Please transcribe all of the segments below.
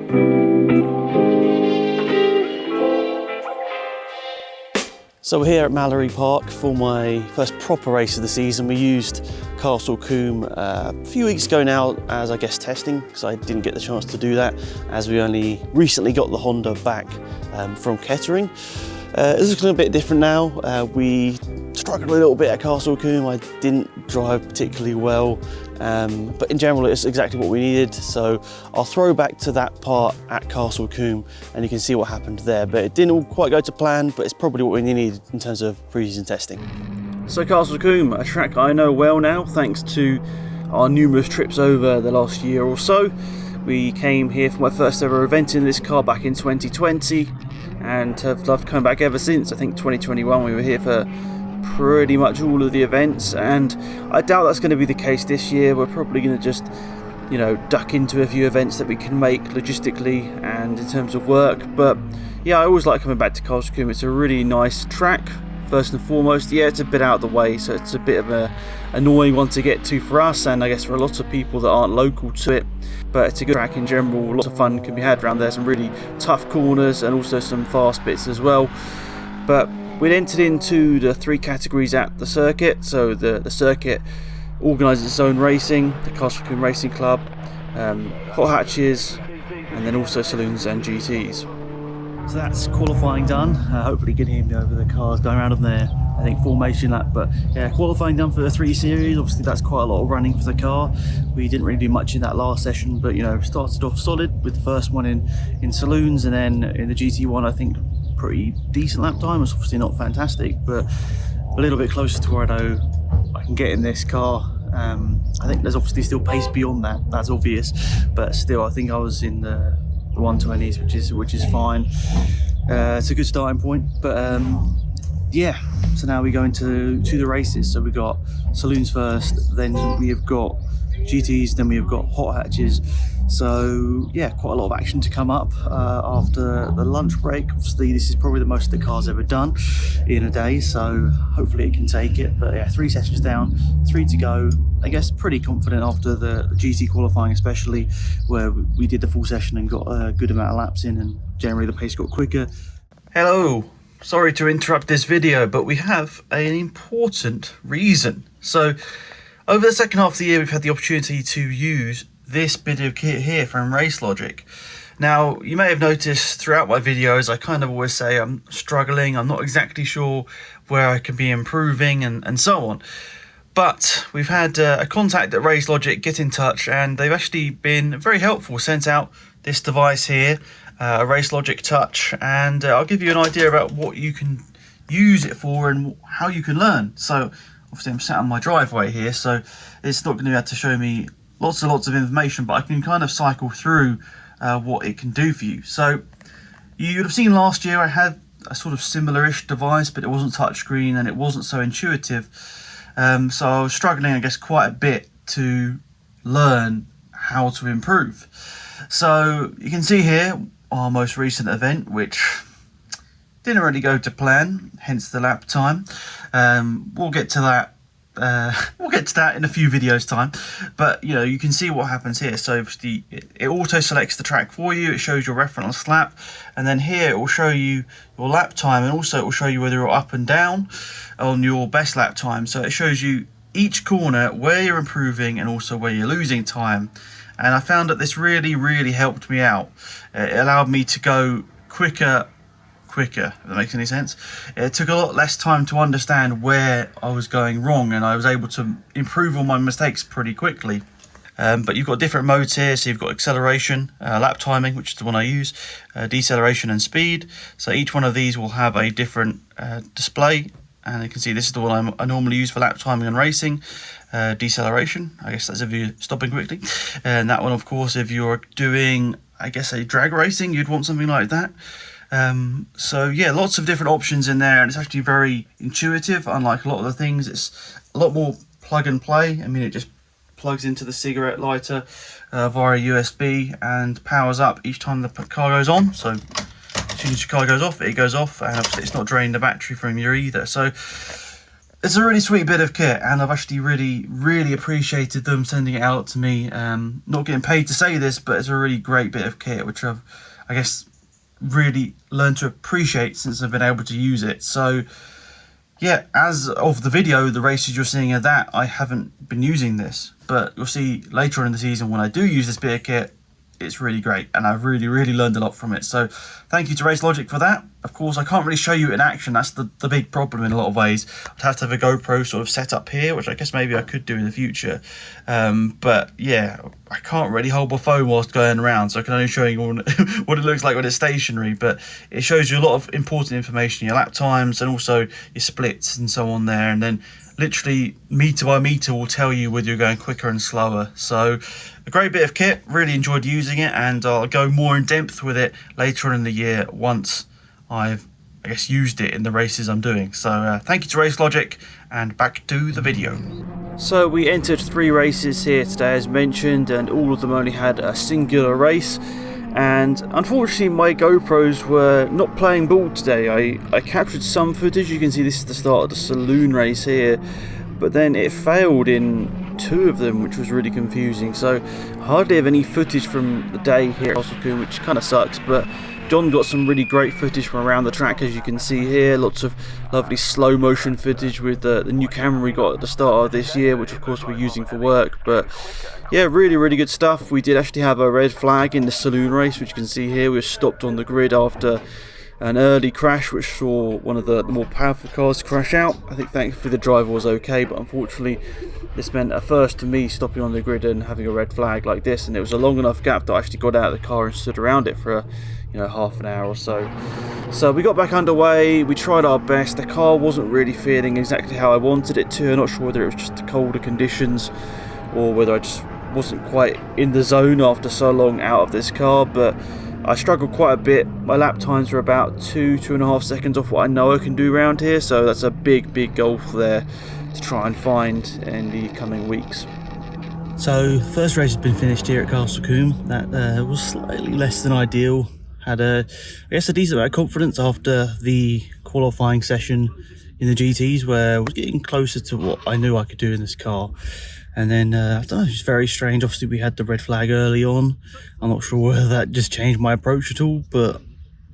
So we're here at Mallory Park for my first proper race of the season. We used Combe a few weeks ago now as, I guess, testing, because I didn't get the chance to do that as we only recently got the Honda back from Kettering. This is a bit different now. We struggled a little bit at Combe. I didn't drive particularly well, but in general it's exactly what we needed. So I'll throw back to that part at Combe and you can see what happened there. But it didn't all quite go to plan, but it's probably what we needed in terms of pre-season testing. So Combe, a track I know well now thanks to our numerous trips over the last year or so. We came here for my first ever event in this car back in 2020 and have loved coming back ever since. I think 2021 we were here for pretty much all of the events, and I doubt that's going to be the case this year. We're probably going to just, you know, duck into a few events that we can make logistically and in terms of work. But yeah, I always like coming back to Combe. It's a really nice track. First and foremost, yeah, it's a bit out of the way, so it's a bit of a annoying one to get to for us, and I guess for a lot of people that aren't local to it. But it's a good track in general. Lots of fun can be had around there. Some really tough corners and also some fast bits as well. But we'd entered into the 3 categories at the circuit. So the circuit organises its own racing, the Combe Racing Club, hot hatches, and then also saloons and GTs. So that's qualifying done. Hopefully you can hear me over the cars going around on there. I think formation lap, but yeah, qualifying done for the 3 series. Obviously that's quite a lot of running for the car. We didn't really do much in that last session, but you know, started off solid with the first one in saloons, and then in the GT1 I think pretty decent lap time. It's obviously not fantastic, but a little bit closer to where I know I can get in this car. I think there's obviously still pace beyond that, that's obvious, but still I think I was in the 120s, which is fine. It's a good starting point, but yeah, so now we go into the races. So we got saloons first, then we have got GTs, then we have got hot hatches. So yeah, quite a lot of action to come up after the lunch break. Obviously this is probably the most the car's ever done in a day, so hopefully it can take it. But yeah, 3 sessions down, 3 to go. I guess pretty confident after the GT qualifying, especially where we did the full session and got a good amount of laps in, and generally the pace got quicker. Hello, sorry to interrupt this video, but we have an important reason. So over the second half of the year we've had the opportunity to use this bit of kit here from Racelogic. Now you may have noticed throughout my videos I kind of always say I'm struggling, I'm not exactly sure where I can be improving and so on. But we've had a contact at Racelogic get in touch, and they've actually been very helpful. Sent out this device here, a Racelogic Touch, and I'll give you an idea about what you can use it for and how you can learn. So obviously I'm sat on my driveway here, so it's not going to be able to show me lots and lots of information, but I can kind of cycle through what it can do for you. So you would have seen last year I had a sort of similar-ish device, but it wasn't touchscreen and it wasn't so intuitive. So I was struggling, I guess, quite a bit to learn how to improve. So you can see here our most recent event, which didn't really go to plan, hence the lap time. We'll get to that. We'll get to that in a few videos time, but you know, you can see what happens here. So it auto selects the track for you, it shows your reference lap, and then here it will show you your lap time, and also it will show you whether you're up and down on your best lap time. So it shows you each corner where you're improving and also where you're losing time. And I found that this really helped me out. It allowed me to go quicker, if that makes any sense. It took a lot less time to understand where I was going wrong, and I was able to improve on my mistakes pretty quickly. But you've got different modes here. So you've got acceleration, lap timing, which is the one I use, deceleration and speed. So each one of these will have a different display, and you can see this is the one I normally use for lap timing and racing. Deceleration, I guess that's if you're stopping quickly, and that one of course if you're doing, I guess, a drag racing, you'd want something like that. So yeah, lots of different options in there, and it's actually very intuitive. Unlike a lot of the things, it's a lot more plug and play. I mean, it just plugs into the cigarette lighter via USB and powers up each time the car goes on. So as soon as your car goes off, it goes off, and obviously it's not draining the battery from you either. So It's a really sweet bit of kit, and I've actually really appreciated them sending it out to me. Not getting paid to say this, but it's a really great bit of kit, which I've, I guess, really learned to appreciate since I've been able to use it. So yeah, as of the video, the races you're seeing are that I haven't been using this, but you'll see later on in the season when I do use this bit of kit, it's really great, and I've really learned a lot from it. So thank you to Racelogic for that. Of course, I can't really show you in action. That's the big problem in a lot of ways. I'd have to have a GoPro sort of set up here, which I guess maybe I could do in the future. But yeah, I can't really hold my phone whilst going around, so I can only show you what it looks like when it's stationary. But it shows you a lot of important information, your lap times and also your splits and so on there. And then literally meter by meter will tell you whether you're going quicker and slower. So a great bit of kit, really enjoyed using it, and I'll go more in depth with it later on in the year once I've, I guess, used it in the races I'm doing. So thank you to Racelogic, and back to the video. So we entered 3 races here today as mentioned, and all of them only had a singular race. And unfortunately my GoPros were not playing ball today. I captured some footage. You can see this is the start of the saloon race here, but then it failed in 2 of them, which was really confusing. So I hardly have any footage from the day here at Combe, which kind of sucks, but John got some really great footage from around the track, as you can see here. Lots of lovely slow motion footage with the new camera we got at the start of this year, which of course we're using for work. But yeah, really good stuff. We did actually have a red flag in the saloon race, which you can see here. We were stopped on the grid after an early crash, which saw one of the more powerful cars crash out. I think thankfully the driver was okay, but unfortunately this meant a first to me stopping on the grid and having a red flag like this. And it was a long enough gap that I actually got out of the car and stood around it for half an hour or so. So we got back underway, we tried our best. The car wasn't really feeling exactly how I wanted it to. I'm not sure whether it was just the colder conditions or whether I just wasn't quite in the zone after so long out of this car, but I struggled quite a bit. My lap times were about 2.5 seconds off what I know I can do around here, so that's a big goal there to try and find in the coming weeks. So first race has been finished here at Combe. That was slightly less than ideal. Had I guess a decent amount of confidence after the qualifying session in the GTs, where I was getting closer to what I knew I could do in this car. And then, I don't know, it's very strange. Obviously, we had the red flag early on. I'm not sure whether that just changed my approach at all, but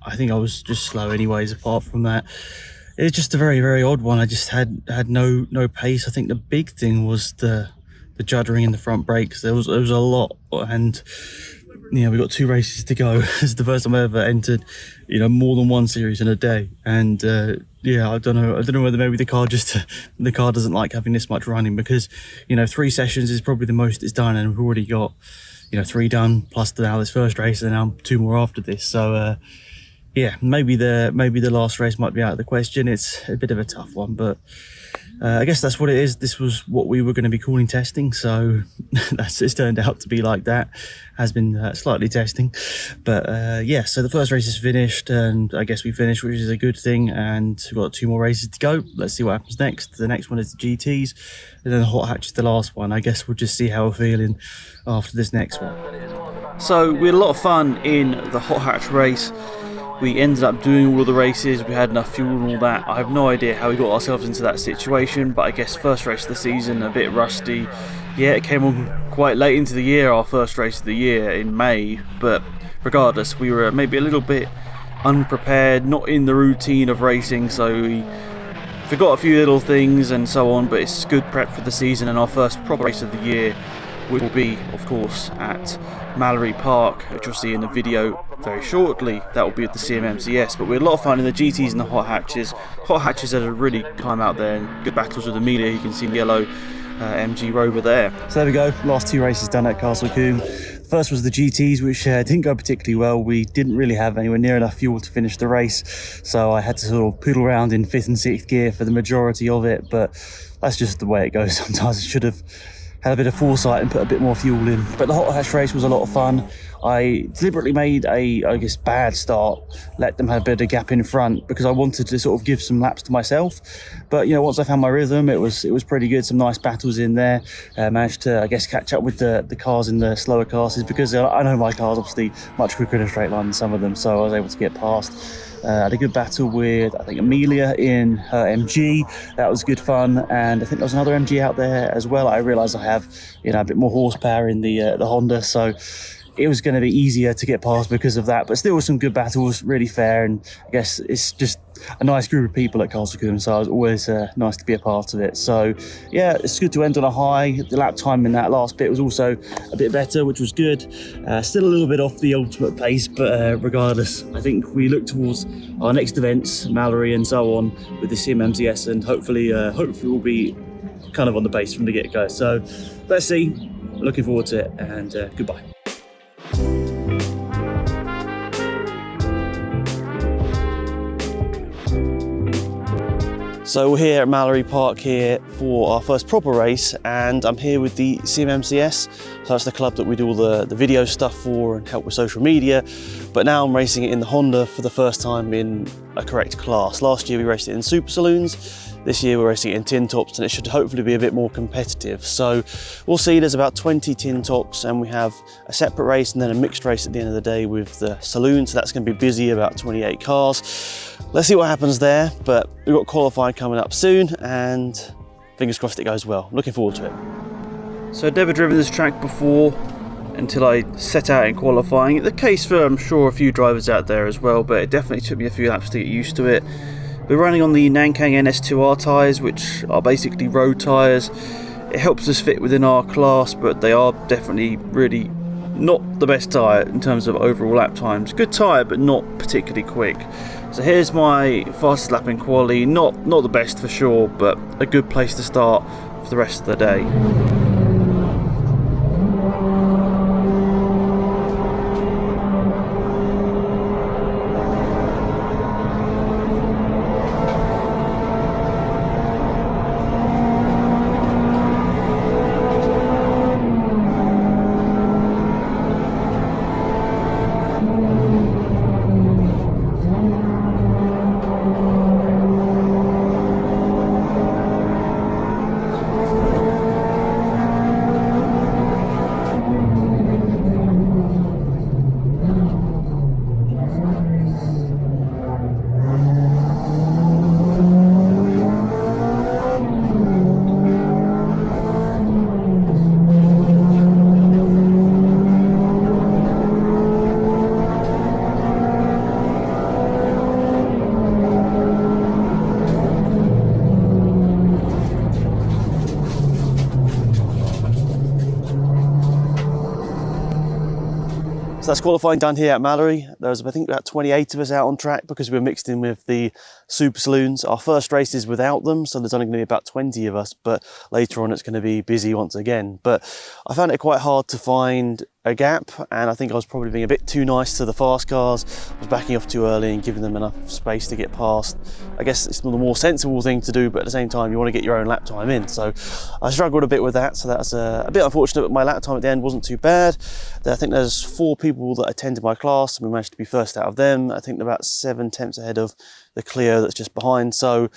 I think I was just slow anyways, apart from that. It's just a very odd one. I just had no pace. I think the big thing was the juddering in the front brakes. There was a lot, and we got 2 races to go. It's the first time I ever entered, more than one series in a day. And I don't know whether maybe the car doesn't like having this much running, because 3 sessions is probably the most it's done, and we've already got 3 done plus now this first race, and now 2 more after this. So maybe the last race might be out of the question. It's a bit of a tough one, but I guess that's what it is. This was what we were going to be calling testing, so it's turned out to be like that. Has been slightly testing, but so the first race is finished, and I guess we finished, which is a good thing, and we've got 2 more races to go. Let's see what happens next. The next one is the GTs, and then the hot hatch is the last one. I guess we'll just see how we're feeling after this next one. So we had a lot of fun in the hot hatch race. We ended up doing all of the races, we had enough fuel and all that. I have no idea how we got ourselves into that situation, but I guess first race of the season, a bit rusty. Yeah, it came on quite late into the year, our first race of the year in May, but regardless, we were maybe a little bit unprepared, not in the routine of racing, so we forgot a few little things and so on, but it's good prep for the season, and our first proper race of the year will be, of course, at Mallory Park, which you'll see in the video very shortly. That will be at the CMMCS, but we had a lot of fun in the GTs and the hot hatches. Hot hatches had a really climb out there, and good battles with Amelia. You can see the yellow MG Rover there. So there we go, last 2 races done at Combe. First was the GTs, which didn't go particularly well. We didn't really have anywhere near enough fuel to finish the race, so I had to sort of poodle around in 5th and 6th gear for the majority of it, but that's just the way it goes. Sometimes I should have had a bit of foresight and put a bit more fuel in. But the hot hatch race was a lot of fun. I deliberately made a, I guess, bad start, let them have a bit of gap in front because I wanted to sort of give some laps to myself. But you know, once I found my rhythm, it was pretty good. Some nice battles in there. Managed to, I guess, catch up with the cars in the slower classes because I know my car's obviously much quicker in a straight line than some of them, so I was able to get past. Had a good battle with, I think, Amelia in her MG. That was good fun, and I think there was another MG out there as well. I realised I have, you know, a bit more horsepower in the Honda, so it was going to be easier to get past because of that. But still, some good battles, really fair, and I guess it's just a nice group of people at Castle Combe, so it was always nice to be a part of it. So yeah, it's good to end on a high. The lap time in that last bit was also a bit better, which was good. Still a little bit off the ultimate pace, but regardless, I think we look towards our next events, Mallory and so on, with the Sim MCS, and hopefully we'll be kind of on the pace from the get-go. So let's see. Looking forward to it, and goodbye. So we're here at Mallory Park here for our first proper race, and I'm here with the Sim MCS. So that's the club that we do all the video stuff for and help with social media. But now I'm racing it in the Honda for the first time in a correct class. Last year we raced it in Super Saloons. This year we're racing it in tin tops, and it should hopefully be a bit more competitive. So we'll see. There's about 20 tin tops, and we have a separate race and then a mixed race at the end of the day with the saloon. So that's going to be busy, about 28 cars. Let's see what happens there, but we've got qualifying coming up soon, and fingers crossed it goes well. Looking forward to it. So I'd never driven this track before until I set out in qualifying. The case for, I'm sure, a few drivers out there as well, but it definitely took me a few laps to get used to it. We're running on the Nankang NS2R tyres, which are basically road tyres. It helps us fit within our class, but they are definitely really not the best tyre in terms of overall lap times. Good tyre, but not particularly quick. So here's my fastest lap in quali. Not the best for sure, but a good place to start for the rest of the day. So that's qualifying done here at Mallory. There was, I think, about 28 of us out on track because we were mixed in with the Super Saloons. Our first race is without them, so there's only going to be about 20 of us, but later on it's going to be busy once again. But I found it quite hard to find a gap, and I think I was probably being a bit too nice to the fast cars. I was backing off too early and giving them enough space to get past. I guess it's the more sensible thing to do, but at the same time you want to get your own lap time in. So I struggled a bit with that, so that's a bit unfortunate, but my lap time at the end wasn't too bad. I think there's 4 people that attended my class, and we managed to be first out of them. I think they're about 7 tenths ahead of the Clio that's just behind. So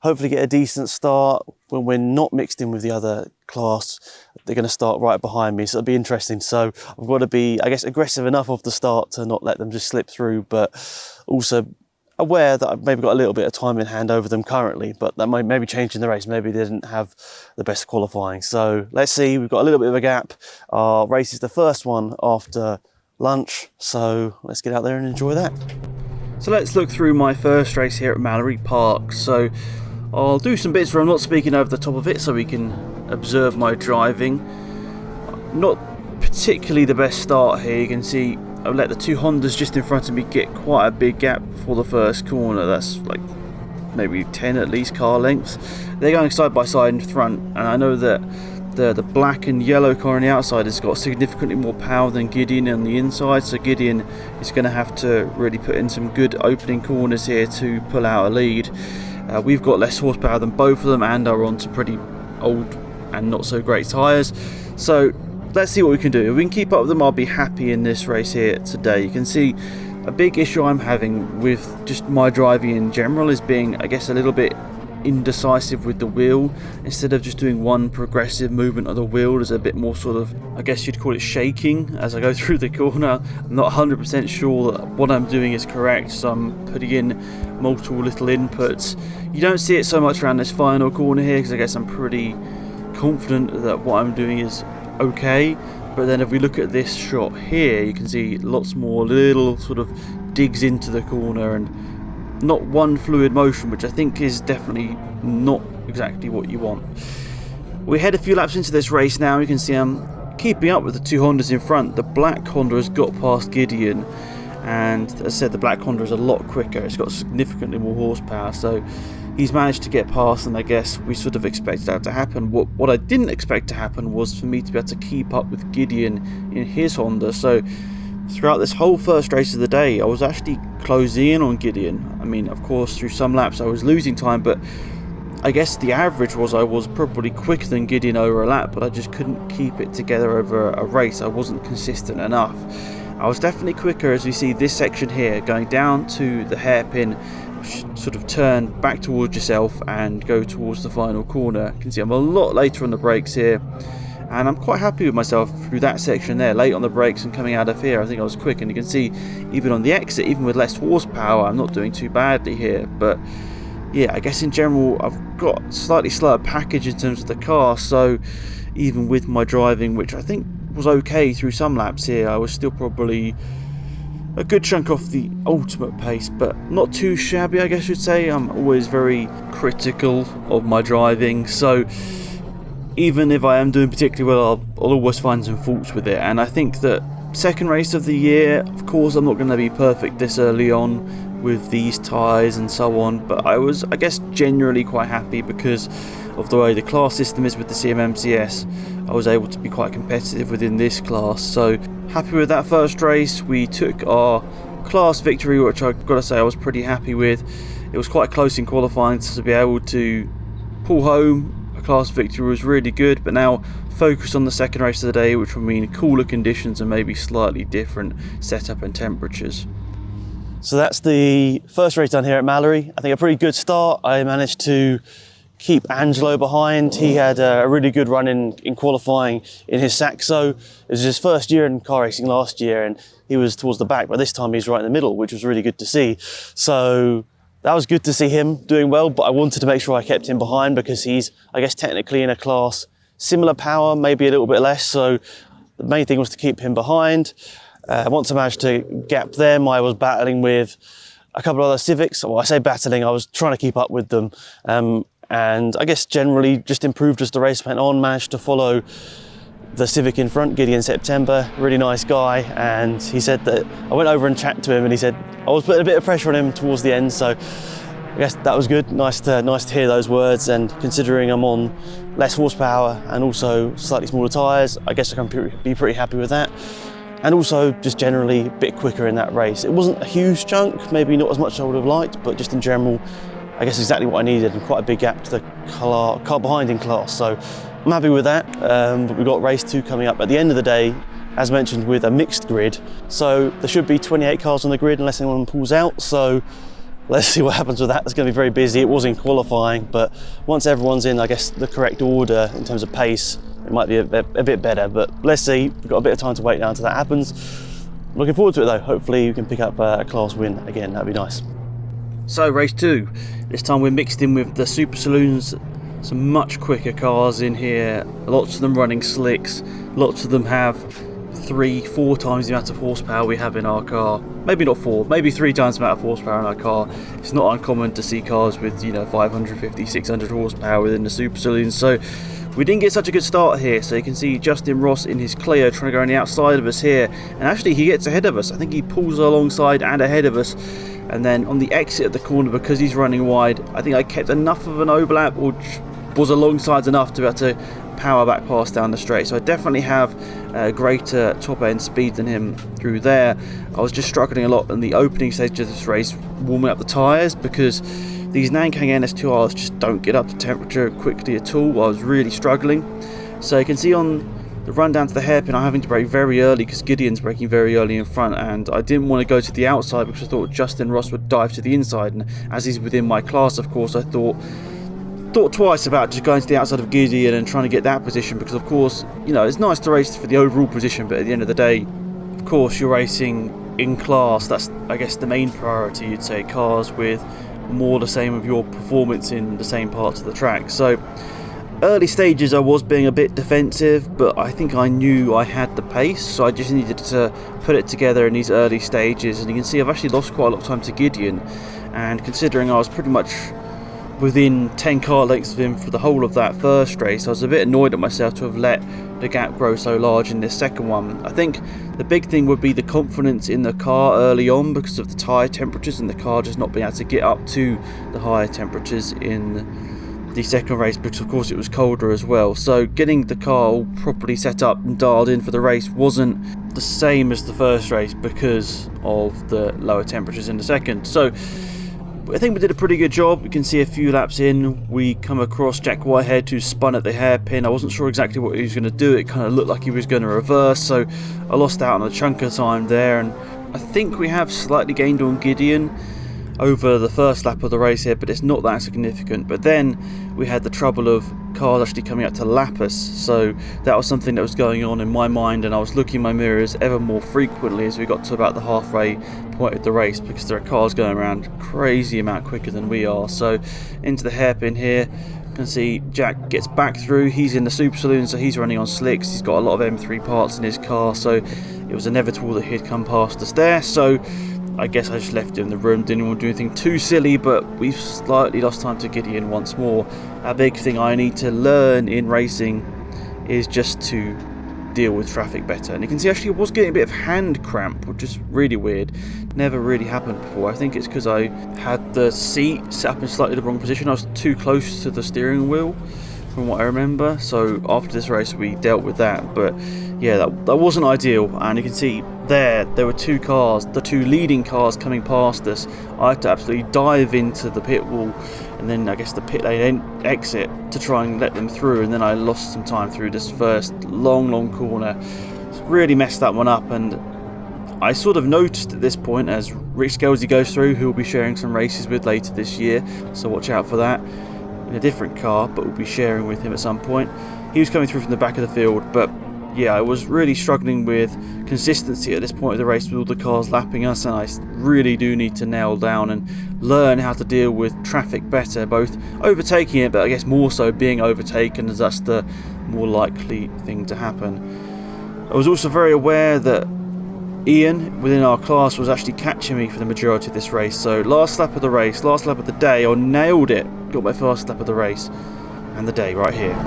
hopefully get a decent start. When we're not mixed in with the other class, they're going to start right behind me, so it'll be interesting. So I've got to be, I guess, aggressive enough off the start to not let them just slip through, but also aware that I've maybe got a little bit of time in hand over them currently, but that might maybe change in the race. Maybe they didn't have the best qualifying. So let's see, we've got a little bit of a gap. Our race is the first one after lunch, so let's get out there and enjoy that. So let's look through my first race here at Mallory Park. So I'll do some bits where I'm not speaking over the top of it so we can observe my driving. Not particularly the best start here. You can see I've let the 2 Hondas just in front of me get quite a big gap before the first corner. That's like maybe 10 at least car lengths. They're going side by side in front, and I know that the black and yellow car on the outside has got significantly more power than Gideon on the inside, so Gideon is going to have to really put in some good opening corners here to pull out a lead. We've got less horsepower than both of them and are on some pretty old and not so great tyres, so let's see what we can do. If we can keep up with them, I'll be happy in this race here today. You can see a big issue I'm having with just my driving in general is being, I guess, a little bit indecisive with the wheel. Instead of just doing one progressive movement of the wheel, there's a bit more sort of, I guess you'd call it, shaking as I go through the corner. I'm not 100% sure that what I'm doing is correct, so I'm putting in multiple little inputs. You don't see it so much around this final corner here because I guess I'm pretty confident that what I'm doing is okay. But then if we look at this shot here, you can see lots more little sort of digs into the corner and not one fluid motion, which I think is definitely not exactly what you want. We head a few laps into this race now. You can see I'm keeping up with the two Hondas in front. The black Honda has got past Gideon, and as I said, the black Honda is a lot quicker. It's got significantly more horsepower, so he's managed to get past, and I guess we sort of expected that to happen. What I didn't expect to happen was for me to be able to keep up with Gideon in his Honda. So throughout this whole first race of the day, I was actually closing in on Gideon. I mean, of course, through some laps I was losing time, but I guess the average was I was probably quicker than Gideon over a lap, but I just couldn't keep it together over a race. I wasn't consistent enough. I was definitely quicker, as we see this section here, going down to the hairpin, sort of turn back towards yourself and go towards the final corner. You can see I'm a lot later on the brakes here, and I'm quite happy with myself through that section there, late on the brakes and coming out of here. I think I was quick, and you can see even on the exit, even with less horsepower, I'm not doing too badly here. But yeah, I guess in general I've got slightly slower package in terms of the car, so even with my driving, which I think was okay through some laps here, I was still probably a good chunk off the ultimate pace, but not too shabby, I guess you'd say. I'm always very critical of my driving, so even if I am doing particularly well, I'll always find some faults with it. And I think that second race of the year, of course I'm not going to be perfect this early on with these tyres and so on, but I was, I guess, generally quite happy because of the way the class system is with the CMMCS. I was able to be quite competitive within this class, so happy with that first race. We took our class victory, which I've got to say I was pretty happy with. It was quite close in qualifying, so to be able to pull home a class victory was really good. But now focus on the second race of the day, which will mean cooler conditions and maybe slightly different setup and temperatures. So that's the first race done here at Mallory. I think a pretty good start. I managed to keep Angelo behind. He had a really good run in qualifying in his Saxo. It was his first year in car racing last year, and he was towards the back, but this time he's right in the middle, which was really good to see. So that was good to see him doing well, but I wanted to make sure I kept him behind because he's, I guess, technically in a class similar power, maybe a little bit less. So the main thing was to keep him behind. Once I managed to gap them, I was battling with a couple of other Civics. Well, I say battling, I was trying to keep up with them. And I guess generally just improved as the race went on, managed to follow the Civic in front, Gideon September, really nice guy. And he said that, I went over and chatted to him, and he said I was putting a bit of pressure on him towards the end, so I guess that was good. Nice to hear those words, and considering I'm on less horsepower and also slightly smaller tyres, I guess I can be pretty happy with that. And also just generally a bit quicker in that race. It wasn't a huge chunk, maybe not as much as I would have liked, but just in general, I guess exactly what I needed, and quite a big gap to the car behind in class. So I'm happy with that. But we've got race 2 coming up at the end of the day, as mentioned, with a mixed grid. So there should be 28 cars on the grid unless anyone pulls out. So let's see what happens with that. It's going to be very busy. It was in qualifying, but once everyone's in, I guess, the correct order in terms of pace, it might be a bit better. But let's see. We've got a bit of time to wait now until that happens. Looking forward to it though. Hopefully we can pick up a class win again. That'd be nice. So race 2, this time we're mixed in with the Super Saloons, some much quicker cars in here, lots of them running slicks, lots of them have 3-4 times the amount of horsepower we have in our car. Maybe not 4, maybe 3 times the amount of horsepower in our car. It's not uncommon to see cars with, 550, 600 horsepower within the Super Saloons. So we didn't get such a good start here. So you can see Justin Ross in his Clio trying to go on the outside of us here, and actually he gets ahead of us. I think he pulls alongside and ahead of us. And then on the exit of the corner, because he's running wide, I think I kept enough of an overlap, or was alongside enough to be able to power back past down the straight. So I definitely have greater top end speed than him through there. I was just struggling a lot in the opening stage of this race, warming up the tyres, because these Nankang NS2Rs just don't get up to temperature quickly at all. I was really struggling. So you can see on the run down to the hairpin, I'm having to brake very early because Gideon's braking very early in front, and I didn't want to go to the outside because I thought Justin Ross would dive to the inside, and as he's within my class, of course, I thought twice about just going to the outside of Gideon and trying to get that position, because of course, you know, it's nice to race for the overall position, but at the end of the day, of course, you're racing in class. That's, I guess, the main priority, you'd say, cars with more the same of your performance in the same parts of the track. So early stages I was being a bit defensive, but I think I knew I had the pace, so I just needed to put it together in these early stages. And you can see I've actually lost quite a lot of time to Gideon, and considering I was pretty much within 10 car lengths of him for the whole of that first race, I was a bit annoyed at myself to have let the gap grow so large in this second one. I think the big thing would be the confidence in the car early on because of the tyre temperatures and the car just not being able to get up to the higher temperatures in the second race, because of course it was colder as well. So getting the car all properly set up and dialed in for the race wasn't the same as the first race because of the lower temperatures in the second. So I think we did a pretty good job. You can see a few laps in, we come across Jack Whitehead, who spun at the hairpin. I wasn't sure exactly what he was going to do. It kind of looked like he was going to reverse, so I lost out on a chunk of time there, and I think we have slightly gained on Gideon over the first lap of the race here, but it's not that significant. But then we had the trouble of cars actually coming up to lap us, so that was something that was going on in my mind, and I was looking in my mirrors ever more frequently as we got to about the halfway point of the race, because there are cars going around crazy amount quicker than we are. So into the hairpin here, you can see Jack gets back through. He's in the super saloon, so he's running on slicks. He's got a lot of M3 parts in his car, so it was inevitable that he'd come past us there. So I guess I just left him in the room, didn't want to do anything too silly, but we've slightly lost time to Gideon once more. A big thing I need to learn in racing is just to deal with traffic better. And you can see actually I was getting a bit of hand cramp, which is really weird. Never really happened before. I think it's because I had the seat set up in slightly the wrong position. I was too close to the steering wheel from what I remember. So after this race we dealt with that, but yeah, that wasn't ideal. And you can see there were two cars, the two leading cars coming past us. I had to absolutely dive into the pit wall and then I guess the pit lane exit to try and let them through, and then I lost some time through this first long corner. Really messed that one up, and I sort of noticed at this point as Rick Scalzi goes through, who we'll be sharing some races with later this year, so watch out for that, in a different car, but we'll be sharing with him at some point. He was coming through from the back of the field, but yeah, I was really struggling with consistency at this point of the race with all the cars lapping us, and I really do need to nail down and learn how to deal with traffic better, both overtaking it, but I guess more so being overtaken, as that's the more likely thing to happen. I was also very aware that Ian within our class was actually catching me for the majority of this race, so last lap of the race, last lap of the day, I nailed it, got my first lap of the race and the day right here.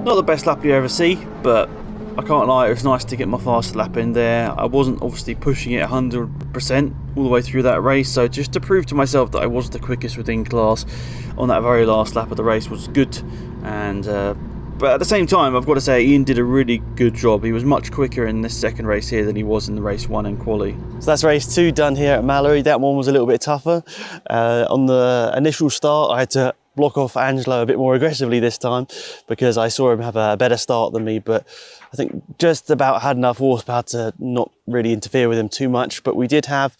Not the best lap you ever see, but I can't lie, it was nice to get my fast lap in there. I wasn't obviously pushing it 100% all the way through that race, so just to prove to myself that I was the quickest within class on that very last lap of the race was good. And but at the same time, I've got to say, Ian did a really good job. He was much quicker in this second race here than he was in the race 1 in quali. So that's race 2 done here at Mallory. That one was a little bit tougher. On the initial start, I had to block off Angelo a bit more aggressively this time because I saw him have a better start than me, but I think just about had enough horsepower to not really interfere with him too much. But we did have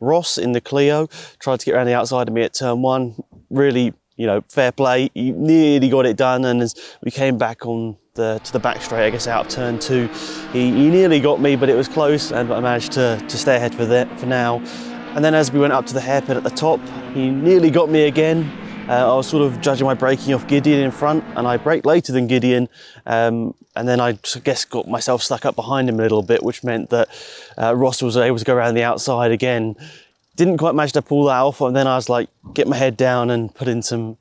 Ross in the Clio, tried to get around the outside of me at turn 1. Really, you know, fair play. He nearly got it done, and as we came back on to the back straight, I guess out of turn 2, he nearly got me, but it was close, and I managed to stay ahead for now. And then as we went up to the hairpin at the top, he nearly got me again. I was sort of judging my braking off Gideon in front, and I braked later than Gideon, and then I guess got myself stuck up behind him a little bit, which meant that Ross was able to go around the outside again. Didn't quite manage to pull that off, and then I was like, get my head down and put in some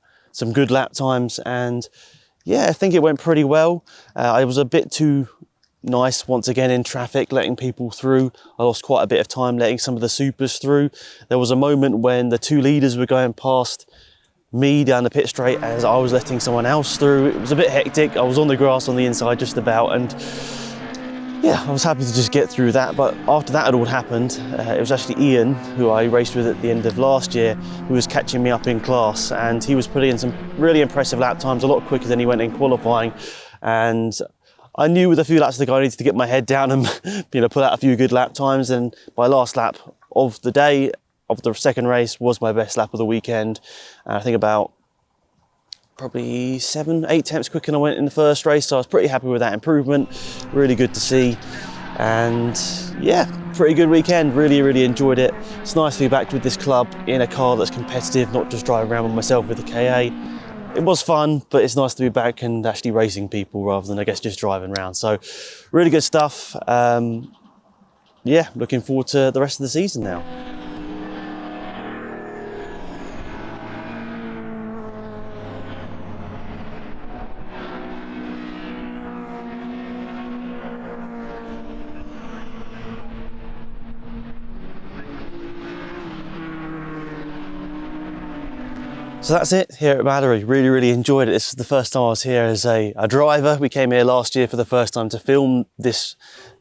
good lap times, and yeah, I think it went pretty well. I was a bit too nice once again in traffic, letting people through. I lost quite a bit of time letting some of the supers through. There was a moment when the 2 leaders were going past me down the pit straight as I was letting someone else through. It was a bit hectic. I was on the grass on the inside just about, and yeah, I was happy to just get through that. But after that had all happened, it was actually Ian, who I raced with at the end of last year, who was catching me up in class, and he was putting in some really impressive lap times, a lot quicker than he went in qualifying. And I knew with a few laps to go I needed to get my head down and pull out a few good lap times, and my last lap of the day of the second race was my best lap of the weekend. I think about probably 7-8 tenths quicker than I went in the first race, so I was pretty happy with that improvement. Really good to see, and yeah, pretty good weekend. Really enjoyed it. It's nice to be back with this club in a car that's competitive, not just driving around with myself with the KA. It was fun, but it's nice to be back and actually racing people rather than, I guess, just driving around. So really good stuff. Yeah, looking forward to the rest of the season now. So that's it here at Mallory. Really enjoyed it. This is the first time I was here as a driver. We came here last year for the first time to film this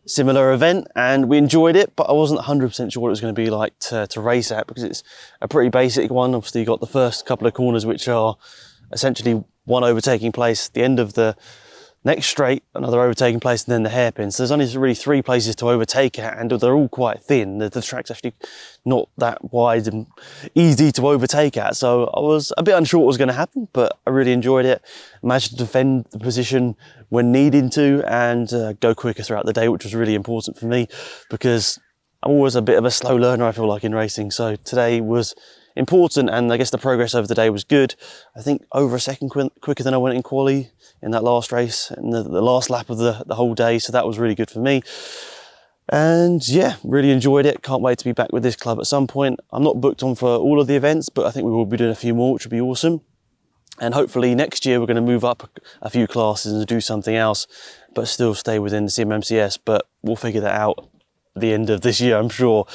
similar event, and we enjoyed it, but I wasn't 100% sure what it was going to be like to race at, because it's a pretty basic one. Obviously, you've got the first couple of corners, which are essentially one overtaking place, the end of the next straight, another overtaking place, and then the hairpin. So there's only really 3 places to overtake at, and they're all quite thin. The track's actually not that wide and easy to overtake at. So I was a bit unsure what was going to happen, but I really enjoyed it. Managed to defend the position when needing to, and go quicker throughout the day, which was really important for me, because I'm always a bit of a slow learner, I feel like, in racing. So today was important, and I guess the progress over the day was good. I think over a second quicker than I went in quali in that last race, in the last lap of the whole day, so that was really good for me. And yeah, really enjoyed it. Can't wait to be back with this club at some point. I'm not booked on for all of the events, but I think we will be doing a few more, which would be awesome. And hopefully next year we're going to move up a few classes and do something else, but still stay within the CMMCS. But we'll figure that out at the end of this year, I'm sure.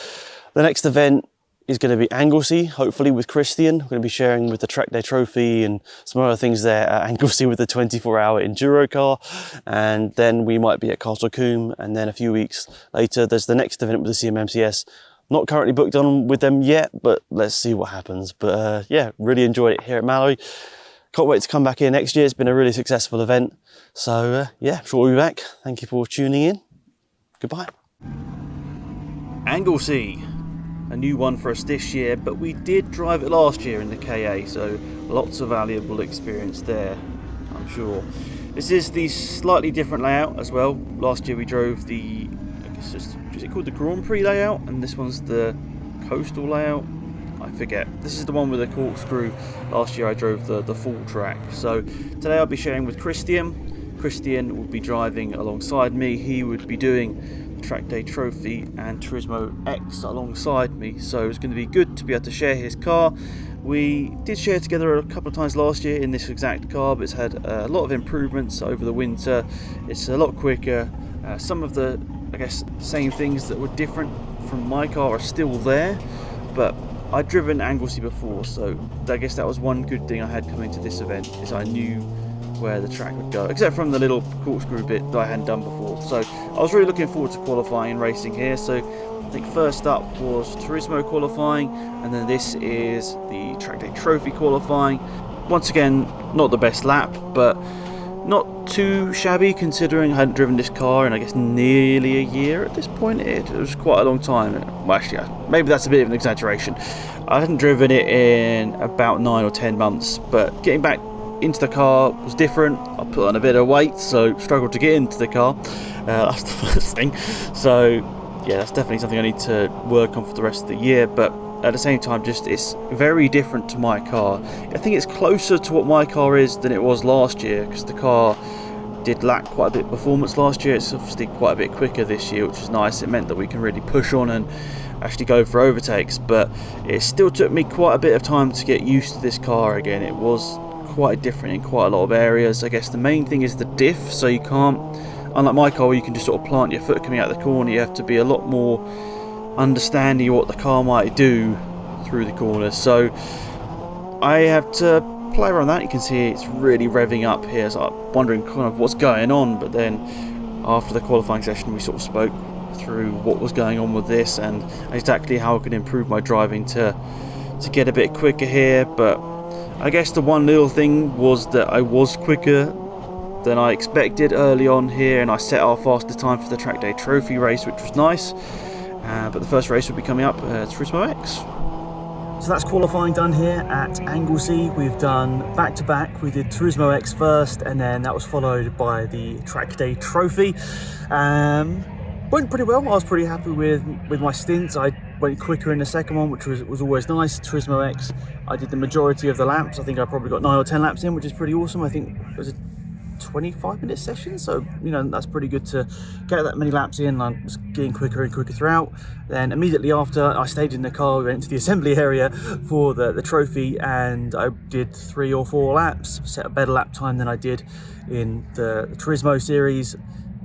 The next event is going to be Anglesey, hopefully with Christian. We're going to be sharing with the Track Day Trophy and some other things there at Anglesey with the 24-hour enduro car. And then we might be at Combe, and then a few weeks later there's the next event with the CMMCS. Not currently booked on with them yet, but let's see what happens. But yeah, really enjoyed it here at Mallory. Can't wait to come back here next year. It's been a really successful event. So yeah, I'm sure we'll be back. Thank you for tuning in. Goodbye. Anglesey. A new one for us this year, but we did drive it last year in the KA, so lots of valuable experience there, I'm sure. This is the slightly different layout as well. Last year we drove the, I guess is it called the Grand Prix layout, and this one's the coastal layout. I forget. This is the one with the corkscrew. Last year I drove the full track. So today I'll be sharing with Christian. Christian will be driving alongside me. He would be doing Track Day Trophy and Turismo X alongside me, so it's going to be good to be able to share his car. We did share together a couple of times last year in this exact car, but it's had a lot of improvements over the winter. It's a lot quicker. Some of the, I guess, same things that were different from my car are still there, but I'd driven Anglesey before, so I guess that was one good thing I had coming to this event, is I knew where the track would go, except from the little corkscrew bit that I hadn't done before. So I was really looking forward to qualifying and racing here. So I think first up was Turismo qualifying, and then this is the Track Day Trophy qualifying. Once again, not the best lap, but not too shabby considering I hadn't driven this car in, I guess, nearly a year at this point. It was quite a long time. Well, actually, maybe that's a bit of an exaggeration. I hadn't driven it in about 9 or 10 months, but getting back into the car was different. I put on a bit of weight, so struggled to get into the car. That's the first thing. So yeah, that's definitely something I need to work on for the rest of the year, but at the same time, just it's very different to my car. I think it's closer to what my car is than it was last year, because the car did lack quite a bit of performance last year. It's obviously quite a bit quicker this year, which is nice. It meant that we can really push on and actually go for overtakes, but it still took me quite a bit of time to get used to this car again. It was quite different in quite a lot of areas. I guess the main thing is the diff, so you can't, unlike my car where you can just sort of plant your foot coming out the corner, you have to be a lot more understanding of what the car might do through the corners. So I have to play around that. You can see it's really revving up here, so I'm wondering kind of what's going on. But then after the qualifying session we sort of spoke through what was going on with this and exactly how I could improve my driving to get a bit quicker here. But I guess the one little thing was that I was quicker than I expected early on here, and I set our fastest time for the track day trophy race, which was nice. But the first race will be coming up, Turismo X. So that's qualifying done here at Anglesey. We've done back-to-back. We did Turismo X first, and then that was followed by the track day trophy. Went pretty well. I was pretty happy with my stints. I went quicker in the second one, which was always nice. Turismo X, I did the majority of the laps. I think I probably got 9 or 10 laps in, which is pretty awesome. I think it was a 25-minute session, so you know that's pretty good to get that many laps in. I was getting quicker and quicker throughout. Then immediately after, I stayed in the car. We went to the assembly area for the trophy, and I did 3 or 4 laps, set a better lap time than I did in the Turismo series,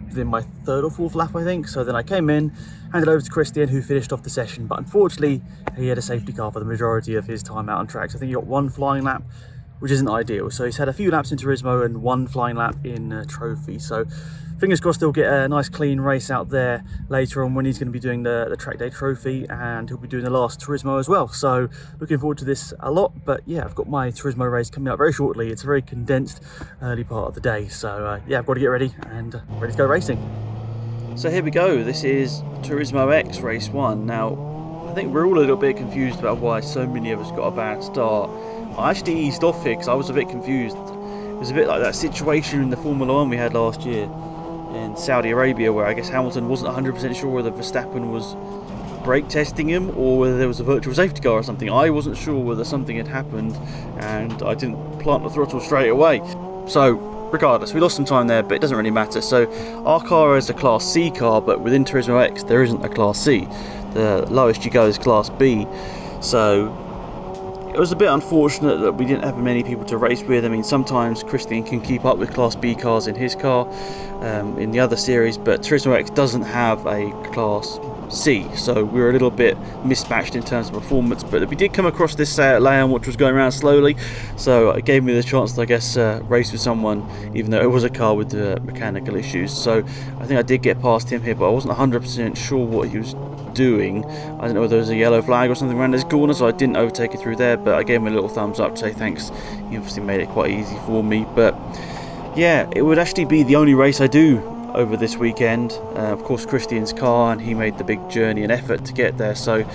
within my 3rd or 4th lap I think. So then I came in, handed over to Christian, who finished off the session, but unfortunately he had a safety car for the majority of his time out on tracks. I think he got 1 flying lap, which isn't ideal. So he's had a few laps in Turismo and 1 flying lap in Trophy. So fingers crossed he'll get a nice clean race out there later on when he's going to be doing the track day trophy, and he'll be doing the last Turismo as well. So looking forward to this a lot. But yeah, I've got my Turismo race coming up very shortly. It's a very condensed early part of the day. So yeah, I've got to get ready and ready to go racing. So here we go. This is Turismo X race 1. Now, I think we're all a little bit confused about why so many of us got a bad start. I actually eased off here because I was a bit confused. It was a bit like that situation in the Formula 1 we had last year in Saudi Arabia, where I guess Hamilton wasn't 100% sure whether Verstappen was brake testing him or whether there was a virtual safety car or something. I wasn't sure whether something had happened, and I didn't plant the throttle straight away. So regardless, we lost some time there, but it doesn't really matter. So our car is a Class C car, but within Turismo X there isn't a Class C. The lowest you go is Class B. So it was a bit unfortunate that we didn't have many people to race with. I mean, sometimes Christian can keep up with Class B cars in his car in the other series, but Turismo X doesn't have a Class C, so we were a little bit mismatched in terms of performance. But we did come across this layout which was going around slowly, so it gave me the chance to, I guess, race with someone, even though it was a car with mechanical issues. So I think I did get past him here, but I wasn't 100% sure what he was doing. I don't know whether there was a yellow flag or something around this corner, so I didn't overtake it through there, but I gave him a little thumbs up to say thanks. He obviously made it quite easy for me. But yeah, it would actually be the only race I do over this weekend. Of course, Christian's car, and he made the big journey and effort to get there, so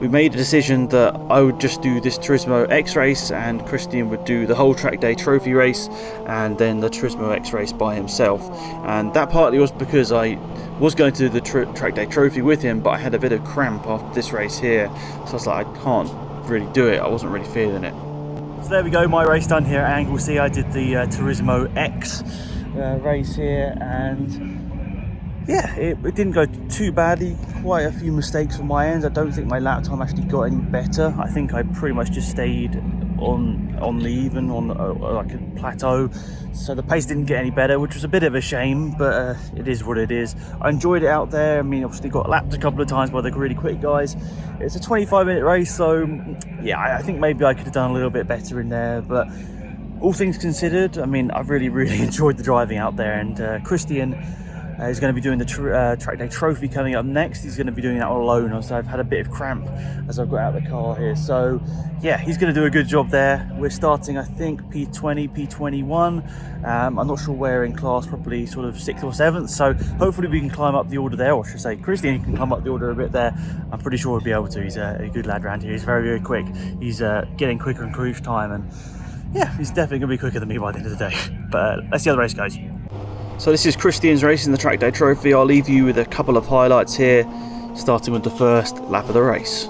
we made a decision that I would just do this Turismo X race, and Christian would do the whole track day trophy race and then the Turismo X race by himself. And that partly was because I was going to do the track day trophy with him, but I had a bit of cramp after this race here, so I was like, I can't really do it. I wasn't really feeling it. So there we go, my race done here at Anglesey. I did the Turismo X race here, and yeah, it didn't go too badly. Quite a few mistakes on my end. I don't think my lap time actually got any better. I think I pretty much just stayed on the even, on like a plateau, so the pace didn't get any better, which was a bit of a shame, but it is what it is. I enjoyed it out there. I mean, obviously got lapped a couple of times by the really quick guys. It's a 25-minute race, so yeah, I think maybe I could have done a little bit better in there, but all things considered, I mean, I've really enjoyed the driving out there. And Christian is going to be doing the track day trophy coming up next. He's going to be doing that alone, so I've had a bit of cramp as I've got out of the car here. So yeah, he's going to do a good job there. We're starting, I think, P20, P21. I'm not sure where in class, probably sort of 6th or 7th. So hopefully we can climb up the order there, or should I say Christian can climb up the order a bit there. I'm pretty sure he'll be able to. He's a good lad around here. He's very quick. He's getting quicker and quicker each time, and yeah, he's definitely going to be quicker than me by the end of the day. But let's see how the race goes. So this is Christian's race in the track day trophy. I'll leave you with a couple of highlights here, starting with the first lap of the race.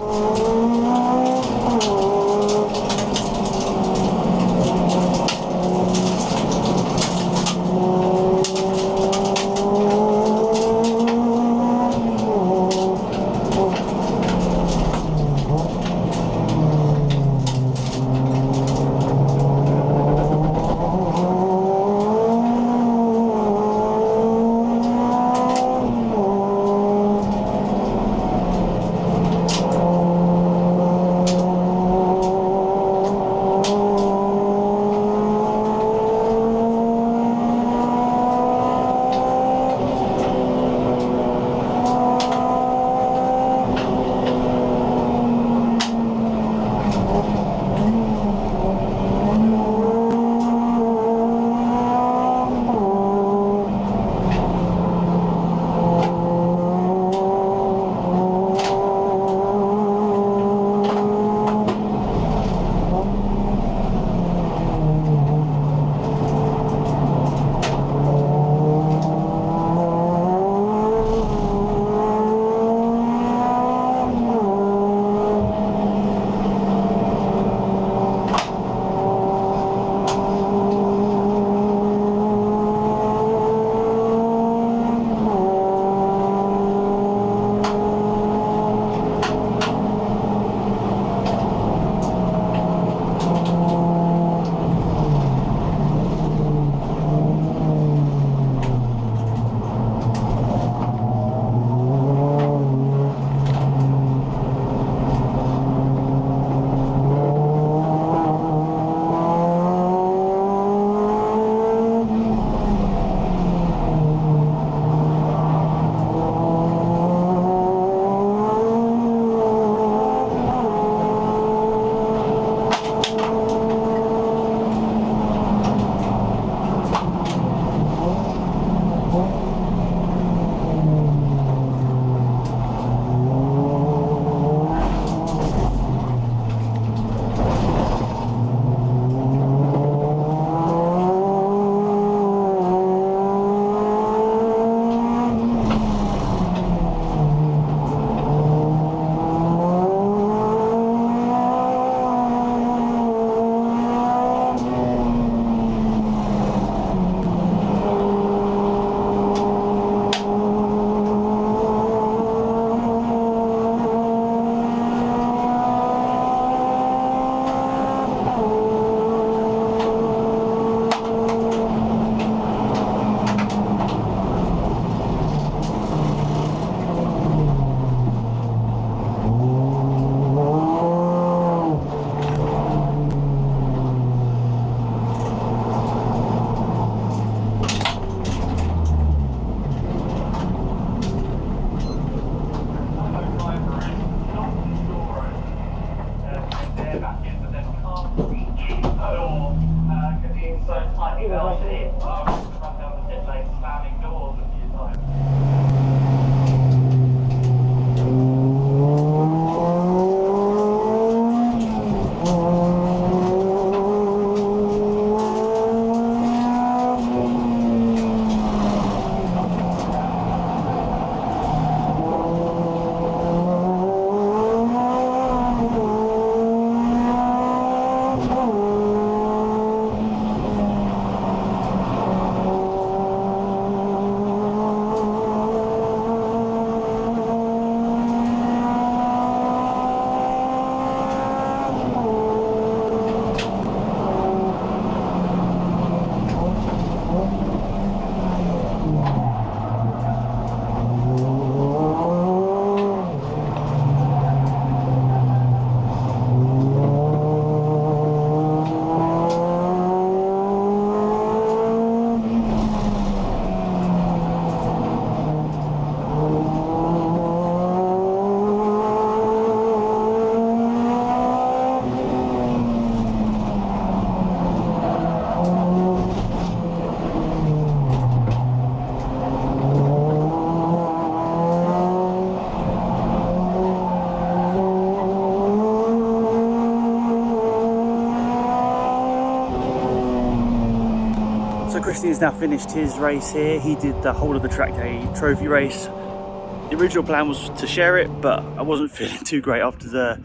So Christian's now finished his race here. He did the whole of the track day trophy race. The original plan was to share it, but I wasn't feeling too great after the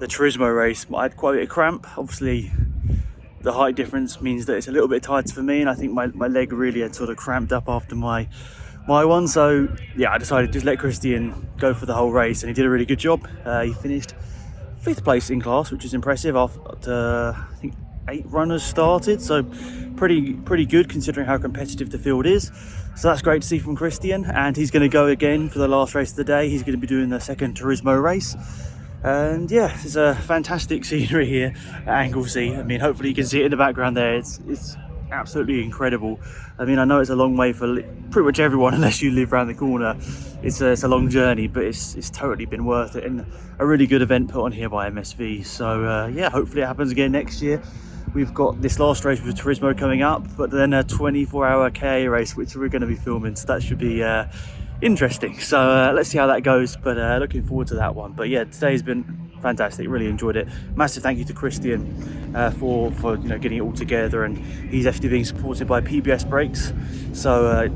Turismo race. I had quite a bit of cramp. Obviously, the height difference means that it's a little bit tighter for me, and I think my leg really had sort of cramped up after my one. So yeah, I decided to just let Christian go for the whole race, and he did a really good job. He finished 5th place in class, which is impressive after I think 8 runners started, so pretty good considering how competitive the field is. So that's great to see from Christian, and he's going to go again for the last race of the day. He's going to be doing the second Turismo race, and yeah, it's a fantastic scenery here at Anglesey. I mean, hopefully you can see it in the background there. It's absolutely incredible. I mean, I know it's a long way for pretty much everyone unless you live around the corner. It's a long journey, but it's totally been worth it, and a really good event put on here by MSV. So yeah, hopefully it happens again next year. We've got this last race with Turismo coming up, but then a 24-hour KA race, which we're going to be filming, so that should be interesting. So let's see how that goes, but looking forward to that one. But yeah, today's been fantastic, really enjoyed it. Massive thank you to Christian for getting it all together, and he's actually being supported by PBS brakes. So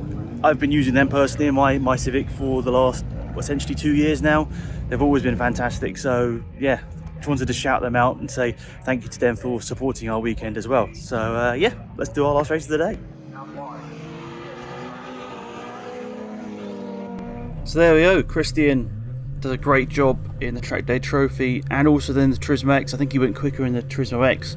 I've been using them personally in my Civic for the last essentially 2 years now. They've always been fantastic, so yeah, just wanted to shout them out and say thank you to them for supporting our weekend as well. So yeah, let's do our last race of the day. So there we go, Christian does a great job in the track day trophy and also then the Turismo X. I think he went quicker in the Turismo X.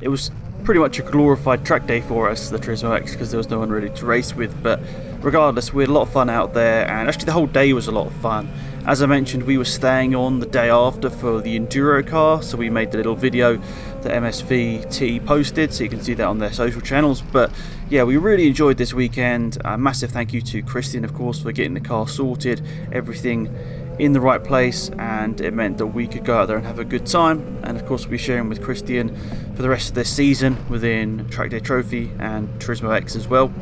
It was pretty much a glorified track day for us, the Turismo X, because there was no one really to race with, but regardless, we had a lot of fun out there, and actually the whole day was a lot of fun. As I mentioned, we were staying on the day after for the Enduro car, so we made the little video that MSVT posted, so you can see that on their social channels. But yeah, we really enjoyed this weekend. A massive thank you to Christian, of course, for getting the car sorted, everything in the right place, and it meant that we could go out there and have a good time. And of course, we'll be sharing with Christian for the rest of this season within Track Day Trophy and Turismo X as well,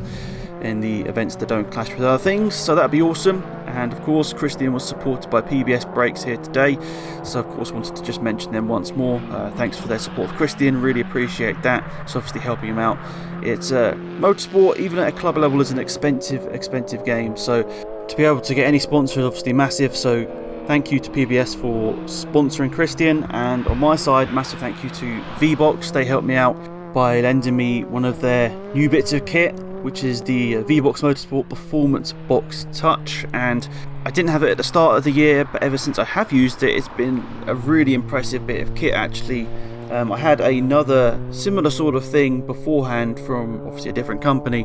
in the events that don't clash with other things, so that'd be awesome. And of course, Christian was supported by PBS brakes here today, so of course wanted to just mention them once more. Thanks for their support of Christian, really appreciate that. It's obviously helping him out. It's motorsport, even at a club level, is an expensive game, so to be able to get any sponsor is obviously massive. So thank you to PBS for sponsoring Christian, and on my side, massive thank you to VBOX. They helped me out by lending me one of their new bits of kit, which is the VBOX Motorsport Performance Box Touch, and I didn't have it at the start of the year, but ever since I have used it, it's been a really impressive bit of kit actually. I had another similar sort of thing beforehand from obviously a different company,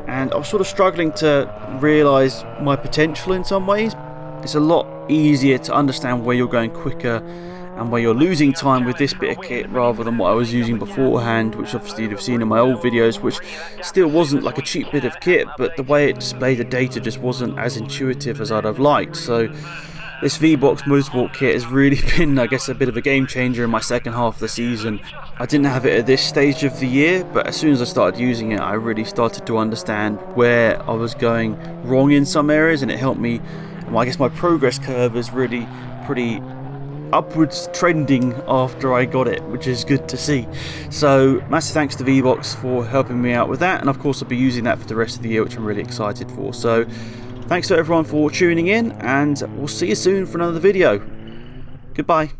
and I was sort of struggling to realise my potential in some ways. It's a lot easier to understand where you're going quicker and where you're losing time with this bit of kit rather than what I was using beforehand, which obviously you've seen in my old videos, which still wasn't like a cheap bit of kit, but the way it displayed the data just wasn't as intuitive as I'd have liked. So This VBOX Motorsport kit has really been, I guess, a bit of a game changer in my second half of the season. I didn't have it at this stage of the year, but as soon as I started using it, I really started to understand where I was going wrong in some areas, and it helped me. I guess my progress curve is really pretty upwards trending after I got it, which is good to see. So massive thanks to VBOX for helping me out with that, and of course I'll be using that for the rest of the year, which I'm really excited for. So thanks to everyone for tuning in, and we'll see you soon for another video. Goodbye.